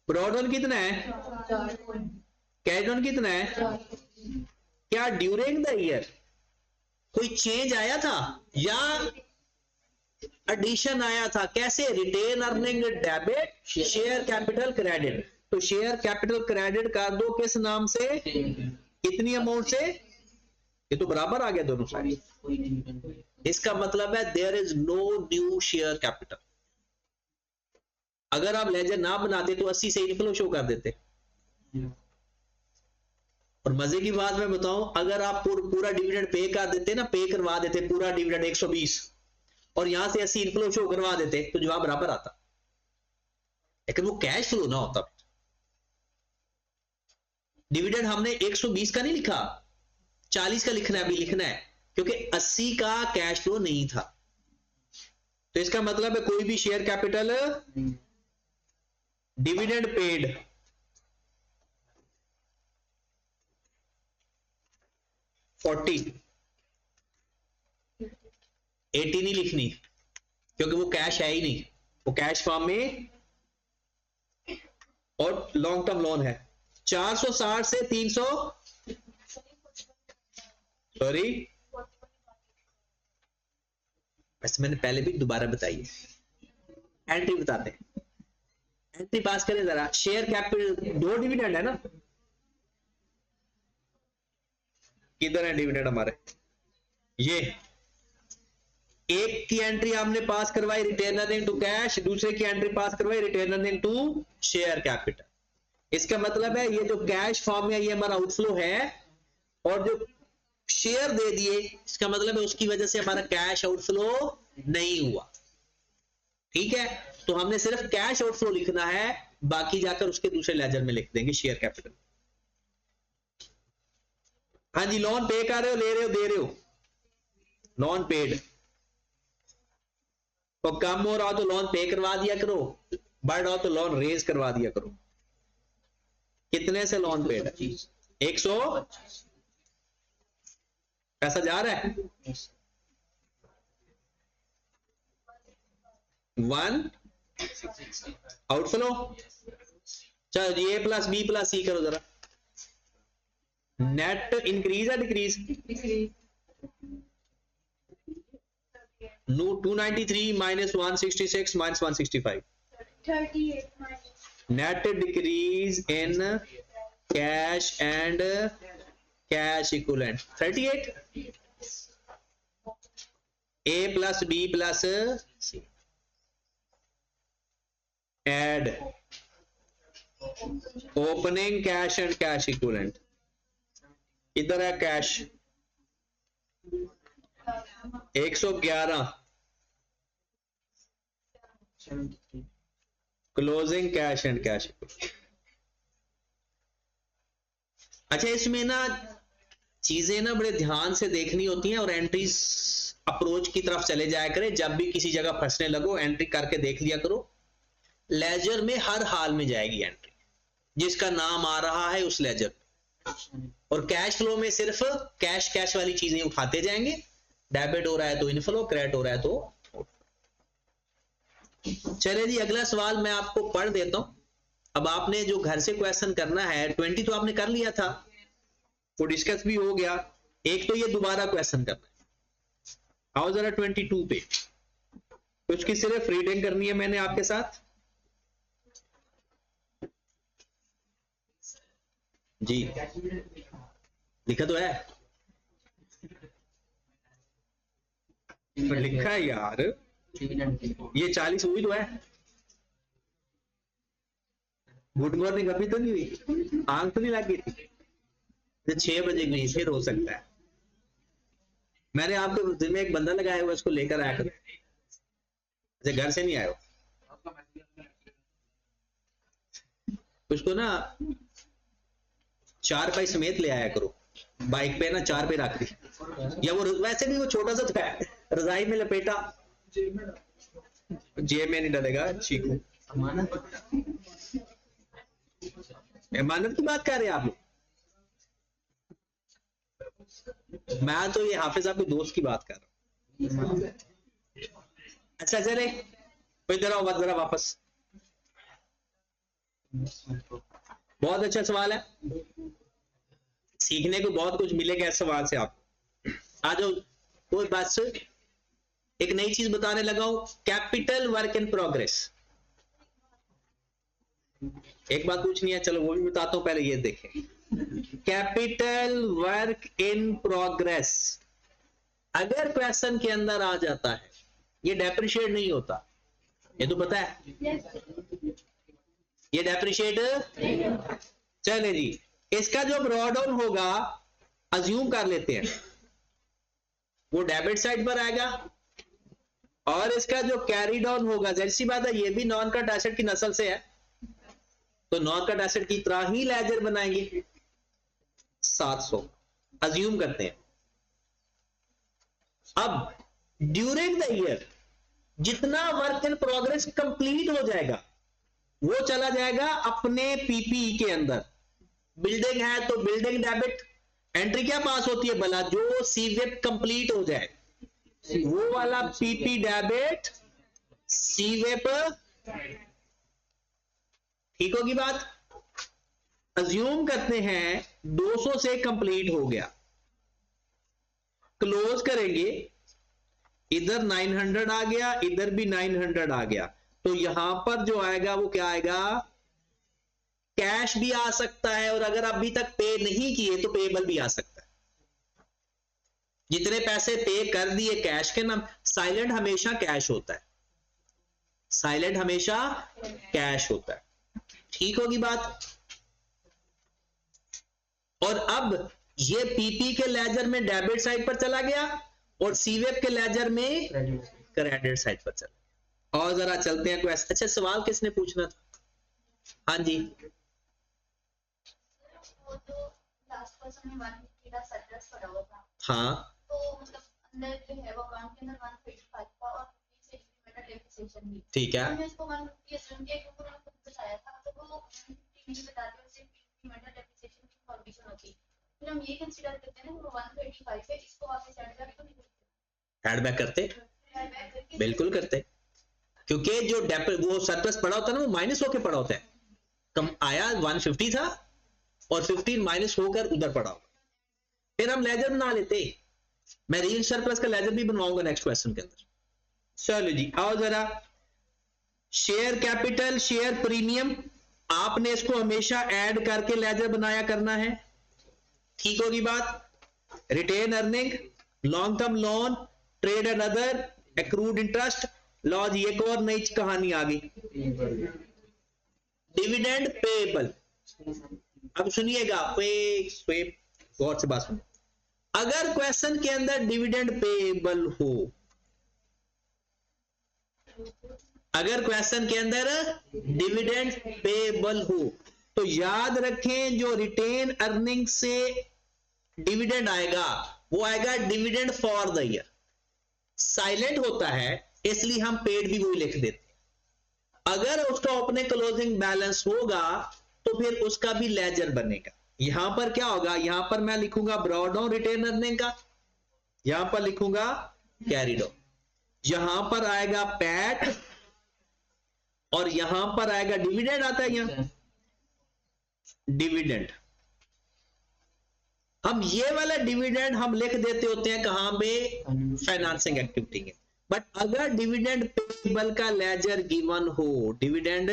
ब्रॉडन कितना है? कैश ऑन कितना है? क्या ड्यूरिंग द ईयर कोई चेंज आया था या एडिशन आया था? कैसे? Retain earning debit share capital credit. तो शेयर कैपिटल क्रेडिट कर दो किस नाम से? कितनी अमाउंट से? ये तो बराबर आ गया दोनों साइड। इसका मतलब है there is no new share capital. अगर आप लेजर ना बनाते तो 80 से इनफ्लो शो कर देते। और मजे की बात मैं बताऊं, अगर आप पूरा डिविडेंड पे कर देते ना, पे करवा देते पूरा डिविडेंड 120 और यहां से 80 इनफ्लो शो करवा देते तो जवाब बराबर आता, लेकिन वो कैश फ्लो ना होता। डिविडेंड हमने 120 का नहीं लिखा, 40 का लिखना है, अभी लिखना है, क्योंकि 80 का कैश फ्लो नहीं था। तो इसका मतलब है कोई भी शेयर कैपिटल डिविडेंड पेड $40 $80 नहीं लिखनी, क्योंकि वो कैश है ही नहीं, वो कैश फॉर्म में और लॉन्ग टर्म लोन है। 460 से 300 सॉरी, वैसे मैंने पहले भी दोबारा बताई है। एंट्री बताते हैं, एंट्री पास करें जरा। शेयर कैपिटल 2 डिविडेंड है ना, किधर है डिविडेंड हमारे? ये एक की एंट्री हमने पास करवाई रिटेन अर्निंग टू कैश, दूसरे की एंट्री पास करवाई retain earning to share capital. इसका मतलब है ये जो कैश फॉर्म में ये हमारा आउटफ्लो है, और जो शेयर दे दिए इसका मतलब है उसकी वजह से हमारा कैश आउटफ्लो नहीं हुआ। ठीक है, तो हमने सिर्फ कैश आउटफ्लो लिखना है, बाकी जाकर उसके दूसरे लेजर में लिख देंगे शेयर कैपिटल। हाँ जी, लोन पे कर रहे हो, ले रहे हो, दे रहे हो, लोन पेड। तो कम हो रहा हो तो लोन पे करवा दिया करो, बढ़ रहा हो तो लोन रेज करवा दिया करो। कितने से लोन पेड? 100 पैसा जा रहा है। 1 आउटफ्लो। चलो ए प्लस बी प्लस सी करो जरा। नेट इंक्रीज है decrease? 293 minus 166 minus 165. 38 Net decrease in cash and cash equivalent. 38. A plus B plus C. Add opening cash and cash equivalent. इधर है cash 111, closing cash and cash. अच्छा, इसमें ना चीजें ना बड़े ध्यान से देखनी होती हैं और एंट्रीज अप्रोच की तरफ चले जाया करें। जब भी किसी जगह फंसने लगो एंट्री करके देख लिया करो। लेजर में हर हाल में जाएगी एंट्री, जिसका नाम आ रहा है उस लेजर में। और कैश फ्लो में सिर्फ कैश वाली चीजें उठाते जाएंगे। डेबिट हो रहा है तो इनफ्लो, क्रेडिट हो रहा है तो। चले जी, अगला सवाल मैं आपको पढ़ देता हूं। अब आपने जो घर से क्वेश्चन करना है, 20 तो आपने कर लिया था, वो डिस्कस भी हो गया। एक तो ये दोबारा क्वेश्चन करना है। आओ जरा 22 पे, उसकी सिर्फ रीडिंग करनी है मैंने आपके साथ जी। लिखा तो है, लिखा है यार, ये 40 हुई तो है। गुड मॉर्निंग अभी तो नहीं हुई, आंख तो नहीं लग गई थी, 6 बजे गई, फिर हो सकता है। मैंने आपके दिन में एक बंदा लगाया हुआ, उसको लेकर आया करो। अच्छा, घर से नहीं आए हो, उसको ना 4 पाई समेत ले आया करो, बाइक पे ना 4 पे रख दी, या वो वैसे भी वो छोटा सा तो है, रजाई में लपेटा, जेब में नहीं डलेगा। चीकू मानव की बात कर रहे हैं आप लोग? मैं तो ये हाफिज साहब के दोस्त की बात कर रहा हूं। अच्छा चले, इधर आओ जरा वापस। बहुत अच्छा सवाल है, सीखने को बहुत कुछ मिलेगा इस सवाल से आपको। आ जाओ, वो बस एक नई चीज बताने लगा हूं, कैपिटल वर्क इन प्रोग्रेस। एक बात पूछनी है, चलो वो भी बताता हूं, पहले ये देखें। कैपिटल वर्क इन प्रोग्रेस अगर क्वेश्चन के अंदर आ जाता है, ये डेप्रिशिएट नहीं होता, ये तो पता है। ये डेप्रिशिएट, चले जी, इसका जो ब्रॉड डाउन होगा, अज्यूम कर लेते हैं वो डेबिट साइड पर आएगा, और इसका जो कैरी डाउन होगा, जैसी बात है ये भी नॉन करंट एसेट की नस्ल से है, तो नॉन करंट एसेट की तरह ही लेजर बनाएंगे। 700 अज्यूम करते हैं। अब ड्यूरिंग द ईयर जितना वर्क इन प्रोग्रेस कंप्लीट हो जाएगा, वो चला जाएगा अपने पीपी के अंदर। बिल्डिंग है तो बिल्डिंग डेबिट एंट्री क्या पास होती है भला, जो सीवेप कंप्लीट हो जाए वो वाला पीपी डेबिट सीवेप, ठीक होगी बात। अज्यूम करते हैं 200 से कंप्लीट हो गया, क्लोज करेंगे, इधर 900 आ गया, इधर भी 900 आ गया, तो यहां पर जो आएगा वो क्या आएगा, कैश भी आ सकता है, और अगर अभी तक पे नहीं किए तो पेबल भी आ सकता है। जितने पैसे पे कर दिए कैश के नाम, साइलेंट हमेशा कैश होता है, साइलेंट हमेशा कैश होता है, ठीक होगी बात। और अब ये पीपी के लेजर में डेबिट साइड पर चला गया, और सीवेप के लेजर में क्रेडिट साइड पर चला। और जरा चलते हैं क्वेश्चन। अच्छा, सवाल किसने पूछना था? हाँ जी, वो तो लास्ट क्वेश्चन में 150 का सरप्लस पड़ा हुआ था, हाँ, तो मतलब अंदर जो है वो अकाउंट के अंदर 155 का और पीछे इंक्रीमेंटल डेप्रिसिएशन भी, ठीक है, मैंने इसको 150 एसएम के ऊपर उन्होंने खुद बताया था, तो वो 150 नहीं बताते, उससे इंक्रीमेंटल डेप्रिसिएशन की फॉर्मेशन होती, फिर हम ये कंसीडर करते हैं वो 135 है, इसको वापस ऐड बैक तो नहीं करते, ऐड बैक करते, ऐड बैक करके बिल्कुल करते, क्योंकि जो वो सरप्लस पड़ा होता है ना, वो माइनस होकर पड़ा होता है। कम आया 150 था और 15 माइनस होकर उधर पड़ा होगा, फिर हम लेजर बना लेते। मैं रियल सरप्लस का लेजर भी बनवाऊंगा नेक्स्ट क्वेश्चन के अंदर। चलो जी, आओ जरा, शेयर कैपिटल, शेयर प्रीमियम, आपने इसको हमेशा ऐड करके लेजर बनाया करना है, ठीक होगी बात। Retain earning, long term loan, trade and other, accrued interest, loss, एक और नई कहानी आ गई, डिविडेंड पेएबल। अब सुनिएगा, गौर से बात सुनिए, अगर क्वेश्चन के अंदर डिविडेंड पेएबल हो, अगर क्वेश्चन के अंदर डिविडेंड पेएबल हो, तो याद रखें जो रिटेन अर्निंग से डिविडेंड आएगा वो आएगा dividend for the year. Silent होता है इसलिए हम पेड भी वही लिख देते हैं। अगर उसका ओपनिंग क्लोजिंग बैलेंस होगा तो फिर उसका भी लेजर बनेगा। यहां पर क्या होगा, यहां पर मैं लिखूंगा ब्रॉड ऑन रिटेन अर्निंग का, यहां पर लिखूंगा कैरिड ऑन, यहां पर आएगा पैट और यहां पर आएगा डिविडेंड आता है यहां डिविडेंड। हम ये वाला डिविडेंड हम लिख देते होते हैं कहां पे, फाइनेंसिंग एक्टिविटी में। बट अगर डिविडेंड पेबल का लेजर गिवन हो, डिविडेंड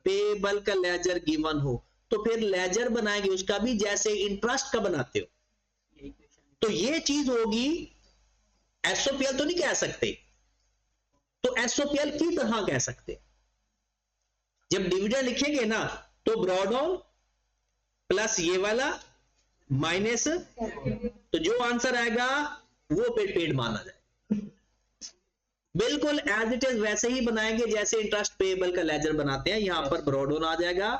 पेबल का लेजर गिवन हो तो फिर लेजर बनाएंगे उसका भी जैसे इंटरेस्ट का बनाते हो। तो ये चीज होगी, एसओपीएल तो नहीं कह सकते, तो एसओपीएल की तरह कह सकते। जब डिविडेंड लिखेंगे ना तो ब्रॉड ऑन प्लस ये वाला माइनस, तो जो आंसर आएगा वो पेड माना जाए। बिल्कुल एज इट इज वैसे ही बनाएंगे जैसे इंटरेस्ट पेएबल का लेजर बनाते हैं। यहां पर ब्रॉड ऑन आ जाएगा,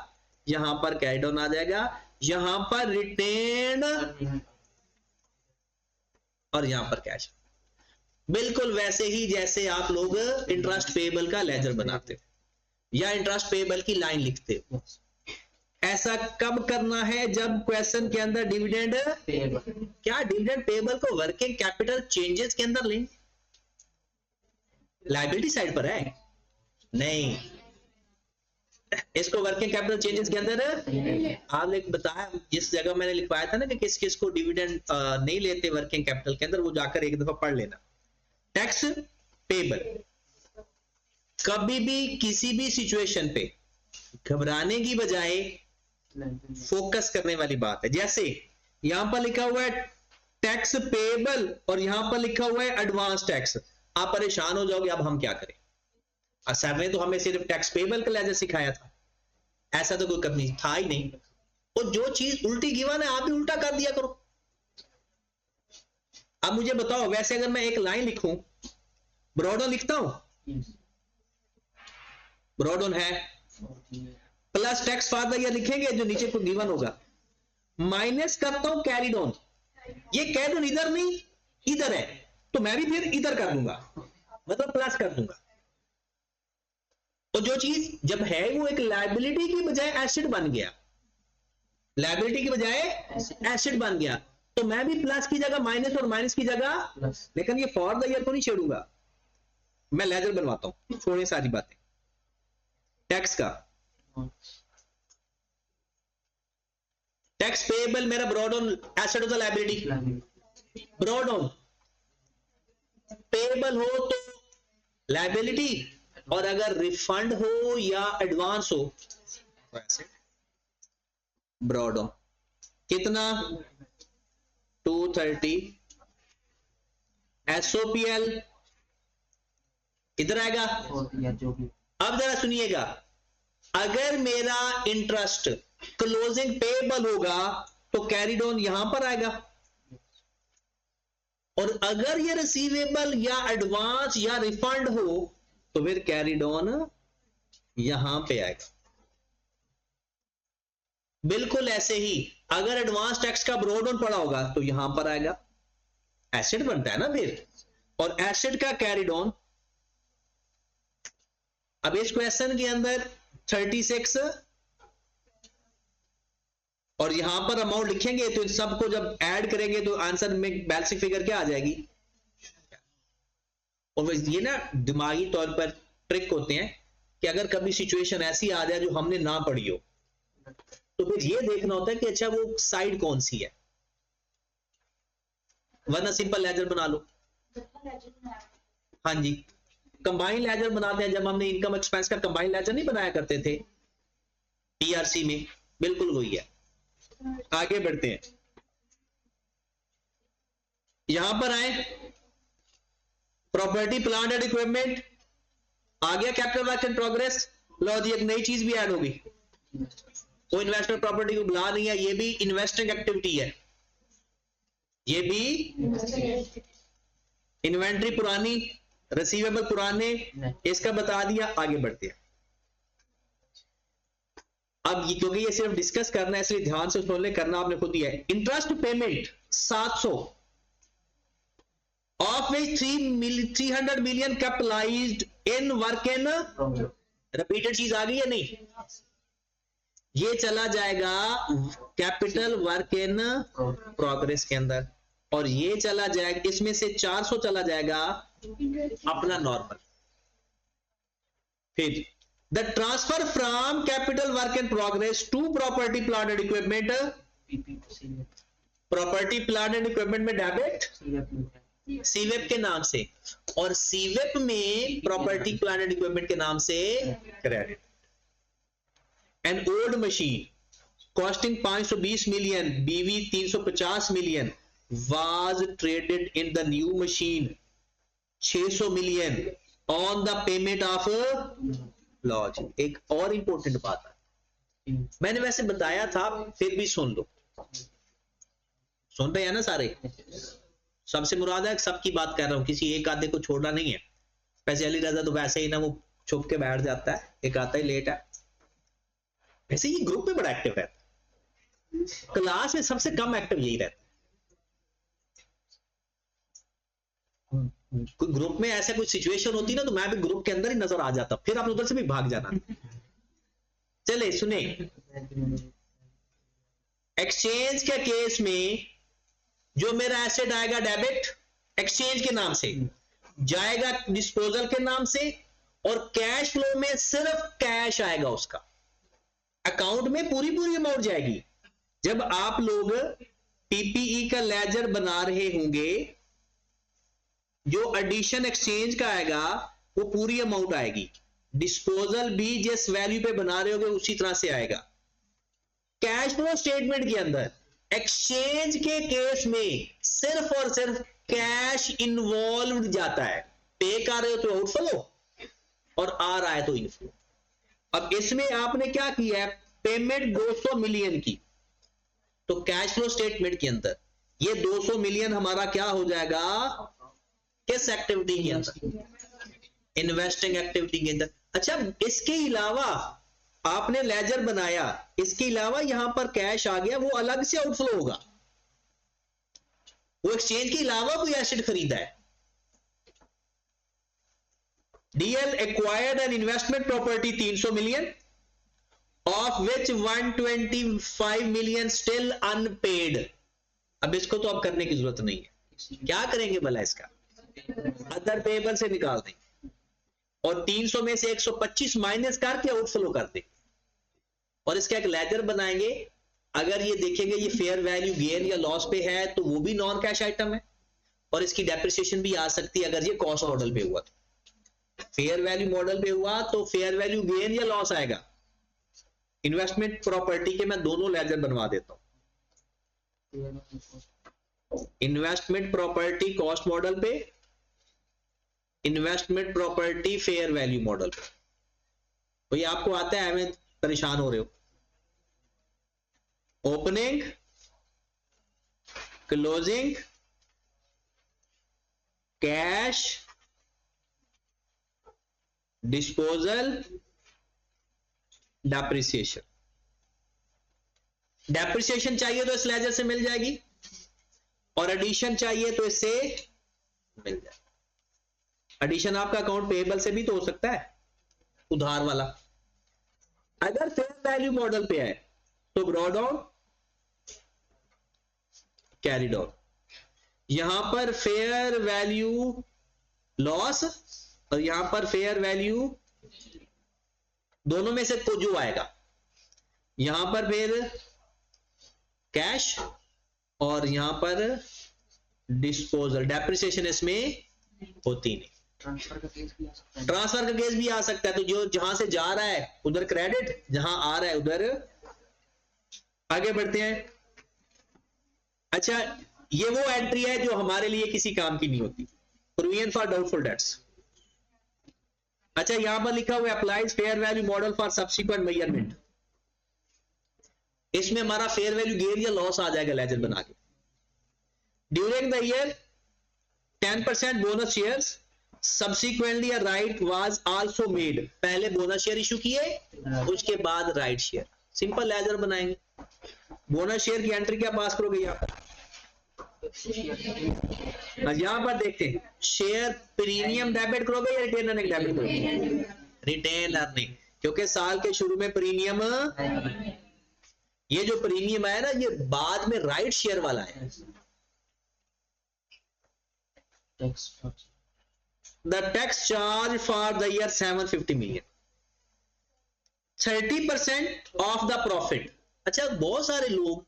यहां पर कैरिड ऑन आ जाएगा, यहां पर रिटेन और यहां पर कैश। बिल्कुल वैसे ही जैसे आप लोग इंटरेस्ट पेएबल का लेजर बनाते हो या इंटरेस्ट पेएबल की लाइन लिखते हो। ऐसा कब करना है, जब क्वेश्चन के अंदर डिविडेंड क्या डिविडेंड पेएबल को वर्किंग कैपिटल चेंजेस के अंदर लेंगे, लायबिलिटी साइड पर है नहीं, इसको वर्किंग कैपिटल चेंजेस के अंदर आपने बताया, जिस जगह मैंने लिखवाया था ना कि किस किस को डिविडेंड नहीं लेते वर्किंग कैपिटल के अंदर, वो जाकर एक दफा पढ़ लेना। टैक्स पेबल कभी भी किसी भी सिचुएशन पे घबराने की बजाय फोकस करने वाली बात है। जैसे यहां पर लिखा हुआ है टैक्स पेबल और यहां पर लिखा हुआ है एडवांस टैक्स, आप परेशान हो जाओगे अब हम क्या करें। सर ने तो हमें सिर्फ टैक्स पेबल का लेजर सिखाया था, ऐसा तो कोई कभी था ही नहीं। और जो चीज उल्टी गिवन है आप भी उल्टा कर दिया करो। अब मुझे बताओ, वैसे अगर मैं एक लाइन लिखूं, ब्रॉड ऑन लिखता हूं, ब्रॉड ऑन है, plus tax for the year लिखेंगे जो नीचे को गिवन होगा, माइनस करता हूं कैरिड ऑन, ये कह दो इधर नहीं इधर है तो मैं भी फिर इधर कर दूंगा, मतलब प्लस कर दूंगा। और जो चीज जब है वो एक लायबिलिटी की बजाय एसेट बन गया, लायबिलिटी की बजाय एसेट बन गया, तो मैं भी प्लस की जगह माइनस और माइनस की जगह, लेकिन ये फॉर द ईयर को नहीं छेड़ूंगा, मैं लेजर बनवाता हूं। छोड़िए सारी बातें। टैक्स का टैक्स पेएबल मेरा ब्रॉड ऑन एसेट होता लायबिलिटी, ब्रॉड ऑन पेएबल हो तो लायबिलिटी, और अगर रिफंड हो या एडवांस हो तो ऐसे ब्रॉड ऑन। कितना 230, एसओपीएल इधर आएगा। अब जरा सुनिएगा, अगर मेरा इंटरेस्ट क्लोजिंग पेएबल होगा तो कैरिड ऑन यहां पर आएगा, और अगर ये रिसीवेबल या एडवांस या रिफंड हो तो फिर कैरिड ऑन यहां पे आएगा। बिल्कुल ऐसे ही अगर एडवांस टैक्स का ब्रॉड ऑन पड़ा होगा तो यहां पर आएगा, एसेट बनता है ना फिर, और एसेट का कैरिड ऑन। अब इस क्वेश्चन के अंदर 36 और यहां पर अमाउंट लिखेंगे तो सबको जब ऐड करेंगे तो आंसर में बैलेंसिंग फिगर क्या आ जाएगी। और ये ना दिमागी तौर पर ट्रिक होते हैं कि अगर कभी सिचुएशन ऐसी आ जाए जो हमने ना पढ़ी हो तो फिर ये देखना होता है कि अच्छा वो साइड कौन सी है, वरना सिंपल लेजर बना लो। हाँ जी, कंबाइन लेजर बनाते हैं, जब हमने इनकम एक्सपेंस का कंबाइन लेजर नहीं बनाया करते थे टीआरसी में, बिल्कुल वही है। आगे बढ़ते हैं, यहां पर आए प्रॉपर्टी प्लांट एंड इक्विपमेंट आ गया, कैपिटल वर्क इन प्रोग्रेस। लो जी, एक नई चीज भी ऐड होगी, वो इन्वेस्टमेंट प्रॉपर्टी को बुला नहीं है, ये भी इन्वेस्टिंग एक्टिविटी है, ये भी इन्वेंट्री पुरानी, रिसीवेबल पुराने, इसका बता दिया। आगे बढ़ते हैं। अब क्योंकि ये सिर्फ डिस्कस करना है इसलिए ध्यान से सुन ले, करना आपने खुद ही है। Interest payment 700 of which 300 million capitalized in work in repeated चीज आ गई है नहीं, ये चला जाएगा कैपिटल वर्क इन प्रोग्रेस के अंदर, और ये चला जाएगा, इसमें से 400 चला जाएगा अपना नॉर्मल। फिर the transfer from capital work in progress to property plant and equipment, property plant and equipment में डेबिट सीवेप के नाम से, और सीवेप में प्रॉपर्टी प्लांट एंड इक्विपमेंट के नाम से credit. An old machine costing 520 million, BV 350 million was traded in the new machine 600 million on the payment of laws. एक और इंपॉर्टेंट बात है, मैंने वैसे बताया था, फिर भी सुन लो, सुन रहे हैं ना सारे? सबसे मुराद है सबकी बात कर रहा हूं, किसी एक आधे को छोड़ना नहीं है। स्पेशली रजा तो वैसे ही ना वो छुप के बैठ जाता है, एक आता ही लेट है। वैसे ये ग्रुप में बड़ा एक्टिव है, क्लास में सबसे कम एक्टिव यही रहता है। ग्रुप में ऐसा कुछ सिचुएशन होती ना तो मैं भी ग्रुप के अंदर ही नजर आ जाता, फिर आप उधर से भी भाग जाना। चले सुने, एक्सचेंज के केस में जो मेरा एसेट आएगा डेबिट एक्सचेंज के नाम से, जाएगा डिस्पोजल के नाम से, और कैश फ्लो में सिर्फ कैश आएगा, उसका अकाउंट में पूरी अमाउंट जाएगी। जब आप लोग पीपीई का लेजर बना रहे होंगे, जो एडिशन एक्सचेंज का आएगा वो पूरी अमाउंट आएगी, डिस्पोजल भी जिस वैल्यू पे बना रहे होगे उसी तरह से आएगा। कैश फ्लो स्टेटमेंट के अंदर एक्सचेंज के केस में सिर्फ और सिर्फ कैश इन्वॉल्व जाता है। पे कर रहे हो तो आउटफ्लो और आ रहा है तो इनफ्लो। अब इसमें आपने क्या किया है, पेमेंट 200 मिलियन की, तो कैश फ्लो स्टेटमेंट के अंदर ये 200 मिलियन हमारा क्या हो जाएगा, किस एक्टिविटी के अंदर, इन्वेस्टिंग एक्टिविटी के अंदर। अच्छा, इसके अलावा आपने लेजर बनाया, इसके अलावा यहां पर कैश आ गया, वो अलग से आउटफ्लो होगा, वो एक्सचेंज के अलावा कोई एसेट खरीदा है। DL acquired an investment property 300 million, of which 125 million still unpaid. अब इसको तो अब करने की जरूरत नहीं है, क्या करेंगे भला, इसका अदर पेबल से निकाल दें और 300 में से 125 माइनस करके आउटफ्लो कर दें, और इसका एक लेजर बनाएंगे। अगर ये देखेंगे ये फेयर वैल्यू गेन या लॉस पे है तो वो भी नॉन कैश आइटम है, और इसकी डेप्रिसिएशन भी आ सकती है अगर ये कॉस्ट मॉडल पे हुआ। फेयर वैल्यू मॉडल पे हुआ तो फेयर वैल्यू गेन या लॉस आएगा। इन्वेस्टमेंट प्रॉपर्टी के मैं दोनों लेजर बनवा देता हूं, इन्वेस्टमेंट प्रॉपर्टी कॉस्ट मॉडल पे, investment property fair value model पे। तो ये आपको आता है, हमें परेशान हो रहे हो। Opening, closing, cash, disposal, depreciation. Depreciation चाहिए तो इस लेजर से मिल जाएगी, और एडिशन चाहिए तो इससे मिल जाएगी। एडिशन आपका अकाउंट पेएबल से भी तो हो सकता है, उधार वाला। अगर फेयर वैल्यू मॉडल पे है तो ब्रॉ डाउन, कैरी डाउन। यहां पर फेयर वैल्यू लॉस और यहां पर फेयर वैल्यू, दोनों में से को जो आएगा, यहां पर फिर कैश और यहां पर डिस्पोजल। डेप्रिसिएशन इसमें होती नहीं। ट्रांसफर का केस भी आ सकता है। ट्रांसफर का केस भी आ सकता है, तो जो जहां से जा रहा है उधर क्रेडिट, जहां आ रहा है उधर। आगे बढ़ते हैं। अच्छा, ये वो एंट्री है जो हमारे लिए किसी काम की नहीं होती, प्रोविजन फॉर डाउटफुल डेट्स। अच्छा, यहां पर लिखा हुआ है applies fair value model for subsequent measurement. इसमें हमारा फेयर वैल्यू गेन या लॉस आ जाएगा लेजर बना के। During the year 10% bonus shares, subsequently a right was also made. पहले बोनस शेयर इशू किए, उसके बाद राइट शेयर। सिंपल लेजर बनाएंगे। बोनस शेयर की एंट्री क्या पास करोगे, यहाँ यहाँ पर देखते हैं, शेयर प्रीमियम डेबिट करोगे या रिटेन अर्निंग डेबिट करोगे? रिटेन अर्निंग, क्योंकि साल के शुरू में प्रीमियम, ये जो प्रीमियम है ना, ये बाद में राइट शेयर वाला है। The tax charge for the year 750 million, 30% of the profit. अच्छा, बहुत सारे लोग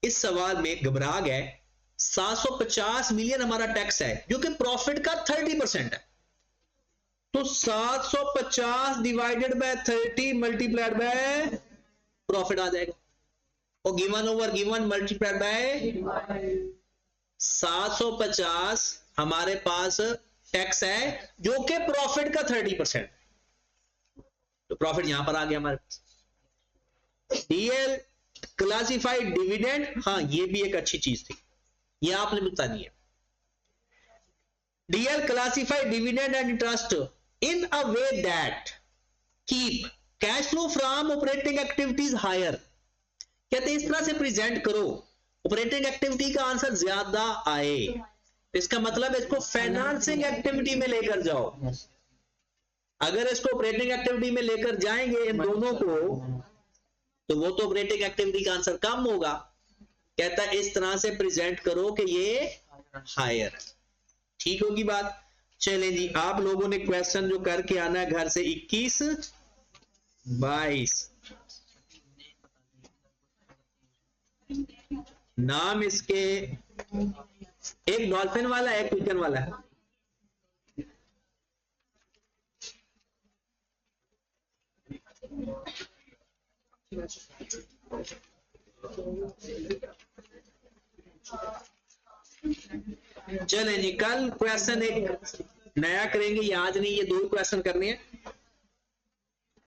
इस सवाल में घबरा गए। 750 मिलियन हमारा टैक्स है जो कि प्रॉफिट का 30% है, तो 750 divided by 30 multiplied by profit आ जाएगा, और given over given multiplied by 750 हमारे पास टैक्स है जो कि प्रॉफिट का 30%, तो प्रॉफिट यहां पर आ गया हमारे पास। डीएल क्लासिफाइड डिविडेंड, हाँ ये भी एक अच्छी चीज थी, ये आपने बतानी है। DL classified dividend and interest in a way that keep cash flow from operating activities higher. कहते हैं इस तरह से प्रेजेंट करो ऑपरेटिंग एक्टिविटी का आंसर ज्यादा आए, इसका मतलब इसको फाइनेंसिंग एक्टिविटी में लेकर जाओ। अगर इसको ऑपरेटिंग एक्टिविटी में लेकर जाएंगे इन दोनों को, तो वो तो ऑपरेटिंग एक्टिविटी का आंसर कम होगा। कहता है इस तरह से प्रेजेंट करो कि ये हायर। ठीक होगी बात? चलें जी, आप लोगों ने क्वेश्चन जो करके आना है घर से 21, 22। नाम इसके एक डॉल्फिन वाला है, एक पिजन वाला है। चले जी, कल क्वेश्चन एक नया करेंगे, ये आज नहीं, ये 2 क्वेश्चन करने हैं।